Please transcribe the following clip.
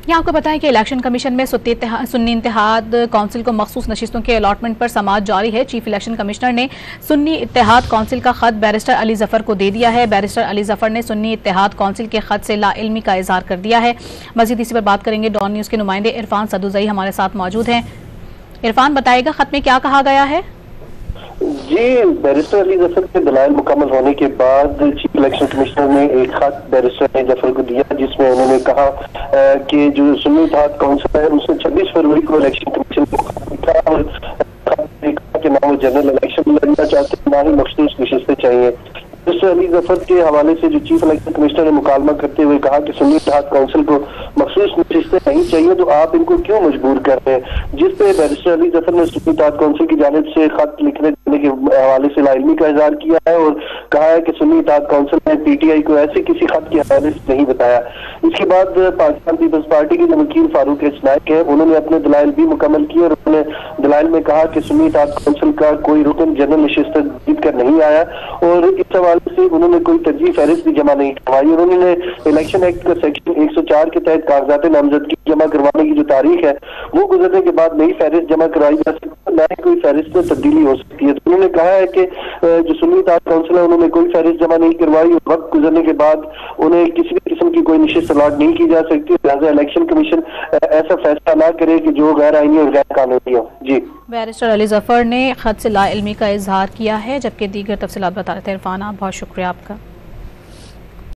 यहाँ आपको बताएं कि इलेक्शन कमीशन में सुन्नी इत्तेहाद काउंसिल को मखसूस नशिस्तों के अलॉटमेंट पर समाअत जारी है। चीफ इलेक्शन कमिश्नर ने सुन्नी इत्तेहाद काउंसिल का खत बैरिस्टर अली जफर को दे दिया है। बैरिस्टर अली जफर ने सुन्नी इत्तेहाद काउंसिल के खत से लाइल्मी का इजहार कर दिया है। मजीद इसी पर बात करेंगे। डॉन न्यूज के नुमाइंदे इरफान सदुजई हमारे साथ मौजूद हैं। इरफान, बताएगा खत में क्या कहा गया है? जी, बैरिस्टर अली जफर के दलाइल मुकम्मल होने के बाद चीफ इलेक्शन कमिश्नर ने एक खत बैरिस्टर अली जफर को दिया, जिसमें उन्होंने कहा कि जो सुन्नी इत्तेहाद काउंसिल है उसने 26 फरवरी को इलेक्शन कमीशन को लिखा और कि ना वो जनरल इलेक्शन लड़ना चाहते, ना ही मखसूस नशिस्तें चाहिए। बैरिस्टर अली जफर के हवाले से जो चीफ इलेक्शन कमिश्नर ने मुकालमा करते हुए कहा कि सुन्नी इत्तेहाद काउंसिल को मखसूस नशिस्तें नहीं चाहिए, तो आप इनको क्यों मजबूर कर रहे हैं? जिस पे बैरिस्टर अली जफर ने सुन्नी इत्तेहाद काउंसिल की जानिब से खत लिखने के हवाले से लाइल्मी का इजहार किया है और कहा है कि सुन्नी इत्तेहाद काउंसिल ने पीटीआई को ऐसे किसी खत के हवाले से नहीं बताया। इसके बाद पाकिस्तान पीपल्स पार्टी के जो वकील फारूक एस नाइक है, उन्होंने अपने दलाइल भी मुकम्मल किए और उन्होंने दलाइल में कहा कि सुन्नी इत्तेहाद काउंसिल का कोई रुकन जनरल नशिस्त जीत कर नहीं आया और इस हवाले से उन्होंने कोई तरजीह फहरिस्त भी जमा नहीं करवाई। और उन्होंने इलेक्शन एक्ट का सेक्शन 104 के तहत कागजात नामजदगी जमा करवाने की जो तारीख है वो गुजरने के बाद नई फहरिस्त जमा करवाई जा सकती है, न ही कोई फहरिस्त में तब्दीली हो सकती है। तो उन्होंने कहा है कि जो सुन्नी इत्तेहाद काउंसिल है उन्होंने कोई फहरिस्त जमा नहीं करवाई और वक्त गुजरने के बाद उन्हें किसी भी किस्म की कोई नशिस्त अलॉट नहीं की जा सकती। लिहाजा इलेक्शन कमीशन ऐसा फैसला ना करे कि जो गैर आईनी और गैर कानूनी हो। जी, बैरिस्टर अली जफर ने खत से लाइल्मी का इजहार किया है, जबकि दीगर तफसीलात बता रहे थे। इरफान, आप बहुत शुक्रिया आपका।